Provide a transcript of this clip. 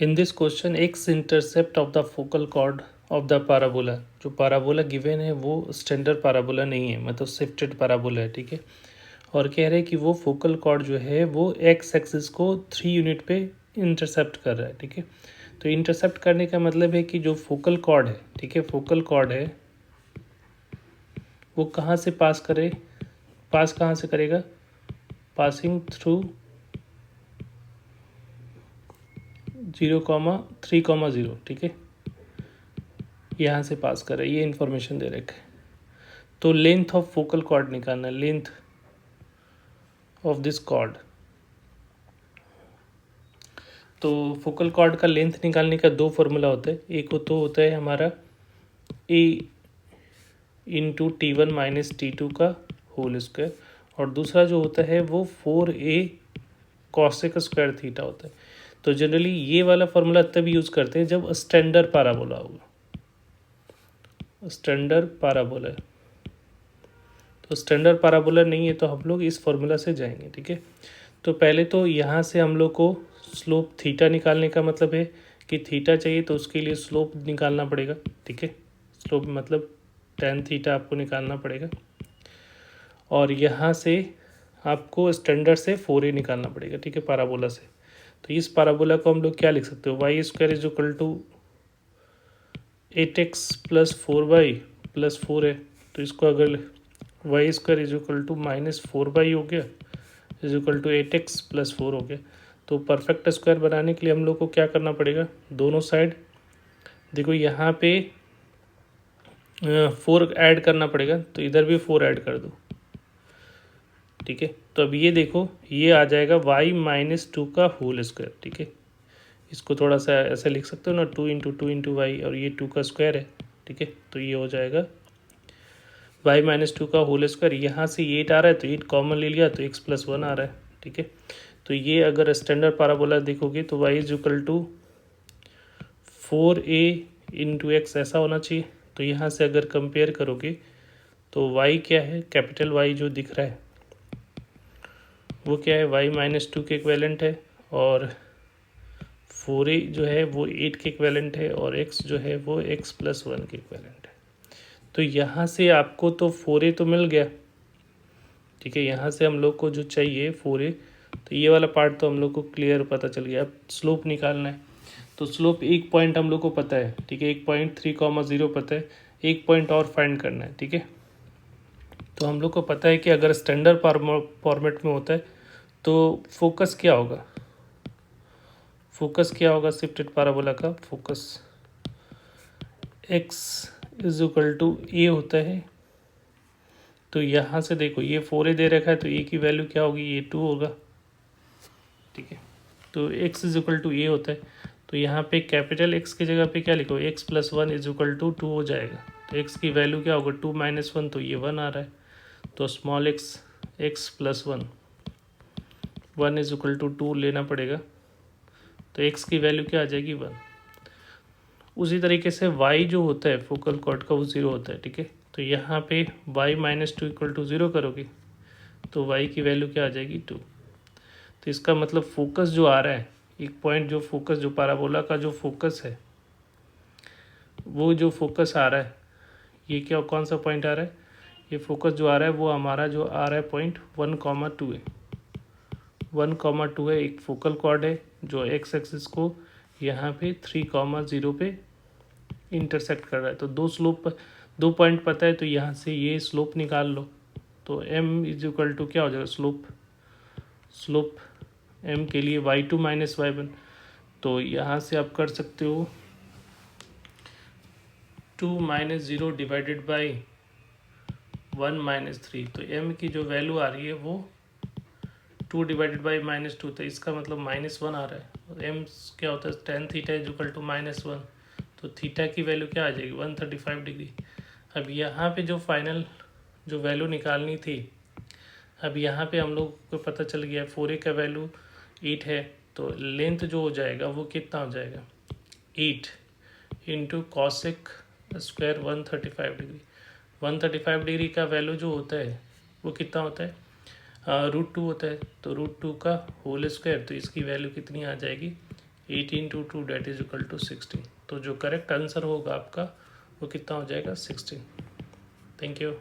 In this question x intercept of the focal cord of the parabola, जो parabola given है वो standard parabola नहीं है, मतलब शिफ्टेड पाराबोला है, ठीक है। और कह रहे हैं कि वो फोकल कॉर्ड जो है वो एक्स एक्सिस को 3 यूनिट पे इंटरसेप्ट कर रहा है, ठीक है। तो इंटरसेप्ट करने का मतलब है कि जो फोकल कॉर्ड है, ठीक है, फोकल कॉर्ड है वो कहाँ से पास करे, पास कहाँ से करेगा, पासिंग थ्रू 0,3,0, ठीक है, यहाँ से पास करे, ये इन्फॉर्मेशन दे रखे। तो लेंथ ऑफ फोकल कॉर्ड निकालना है, लेंथ ऑफ दिस कॉर्ड। तो फोकल कॉर्ड का लेंथ निकालने का दो फार्मूला होता है, एक तो होता है हमारा ए इंटू T1 माइनस T2 का होल स्क्वायर, और दूसरा जो होता है वो 4A कॉसेक स्क्वायर थीटा होता है। तो जनरली ये वाला फार्मूला तब यूज़ करते हैं जब स्टैंडर्ड पाराबोला होगा, स्टैंडर्ड पाराबोला है। तो स्टैंडर्ड पाराबोला नहीं है तो हम लोग इस फार्मूला से जाएंगे, ठीक है। तो पहले तो यहाँ से हम लोग को स्लोप थीटा निकालने का मतलब है कि थीटा चाहिए तो उसके लिए स्लोप निकालना पड़ेगा, ठीक है। स्लोप मतलब tan थीटा आपको निकालना पड़ेगा, और यहाँ से आपको स्टैंडर्ड से 4A निकालना पड़ेगा, ठीक है, पाराबोला से। तो इस पाराबोला को हम लोग क्या लिख सकते हो, Y square is equal to 8x plus 4y plus 4 है। तो इसको अगर Y square is equal to -4y हो गया is equal to 8x plus 4 हो गया। तो परफेक्ट स्क्वायर बनाने के लिए हम लोग को क्या करना पड़ेगा, दोनों साइड देखो यहाँ पे 4 ऐड करना पड़ेगा, तो इधर भी 4 ऐड कर दो, ठीक है। तो अब ये देखो ये आ जाएगा y-2 का होल स्क्वायर, ठीक है। इसको थोड़ा सा ऐसे लिख सकते हो ना, 2 × 2 × y, और ये 2 का स्क्वायर है, ठीक है। तो ये हो जाएगा y-2 का होल स्क्वायर। यहाँ से 8 आ रहा है तो 8 कॉमन ले लिया तो x प्लस 1 आ रहा है, ठीक है। तो ये अगर स्टैंडर्ड पाराबोला देखोगे तो y is equal to 4A into X ऐसा होना चाहिए। तो यहाँ से अगर कंपेयर करोगे तो y क्या है, कैपिटल Y जो दिख रहा है वो क्या है, y-2 के इक्वेलेंट है, और 4A जो है वो 8 के इक्वेलेंट है, और x जो है वो x प्लस 1 के इक्वेलेंट है। तो यहाँ से आपको तो 4A तो मिल गया, ठीक है। यहाँ से हम लोग को जो चाहिए 4A, तो ये वाला पार्ट तो हम लोग को क्लियर पता चल गया। अब स्लोप निकालना है, तो स्लोप एक पॉइंट हम लोग को पता है, ठीक है, 1.3,0 पता है, एक पॉइंट और फाइंड करना है, ठीक है। तो हम लोग को पता है कि अगर स्टैंडर्ड फॉर्मेट में होता है तो फोकस क्या होगा, फोकस क्या होगा शिफ्टेड पाराबोला का, focus x is equal to a होता है। तो यहाँ से देखो ये 4A दे रखा है तो ए की वैल्यू क्या होगी, ये 2 होगा, ठीक है। तो x is equal to a होता है, तो यहाँ पे कैपिटल x की जगह पे क्या लिखो, x plus 1 is equal to 2 हो जाएगा। तो x की वैल्यू क्या होगा, 2 माइनस 1, तो ये 1 आ रहा है। तो small x plus 1 is equal to 2 लेना पड़ेगा, तो x की वैल्यू क्या आ जाएगी, 1। उसी तरीके से y जो होता है फोकल कॉर्ड का वो 0 होता है, ठीक है। तो यहाँ पे y-2 इक्वल टू 0 करोगे तो y की वैल्यू क्या आ जाएगी, 2। तो इसका मतलब फोकस जो आ रहा है, एक पॉइंट जो फोकस, जो पाराबोला का जो फोकस है, वो जो फोकस आ रहा है, ये क्या कौन सा पॉइंट आ रहा है, ये फोकस जो आ रहा है वो हमारा जो आ रहा है पॉइंट 1,2 है, 1,2 है। एक फोकल कॉर्ड है जो एक्स एक्सिस को यहाँ पे 3,0 पे इंटरसेक्ट कर रहा है। तो दो पॉइंट पता है, तो यहाँ से ये स्लोप निकाल लो। तो m इज इक्वल टू क्या हो जाएगा, स्लोप m के लिए y2 माइनस y1। तो यहाँ से आप कर सकते हो 2 माइनस 0 डिवाइडेड बाई 1 माइनस 3। तो m की जो वैल्यू आ रही है वो 2 डिवाइडेड बाई -2, तो इसका मतलब -1 आ रहा है। और m क्या होता है, tan theta is equal to -1, तो थीटा की वैल्यू क्या आ जाएगी, 135 डिग्री। अब यहाँ पे जो फाइनल जो वैल्यू निकालनी थी, अब यहाँ पे हम लोग को पता चल गया 4A का वैल्यू 8 है, तो लेंथ जो हो जाएगा वो कितना हो जाएगा, 8 into cosec square 135 degree. 135 degree का वैल्यू जो होता है वो कितना होता है, √2 होता है। तो √2 का होल स्क्वायर, तो इसकी वैल्यू कितनी आ जाएगी, 18 to 2 date is equal to 16। तो जो करेक्ट आंसर होगा आपका वो कितना हो जाएगा 16। Thank you.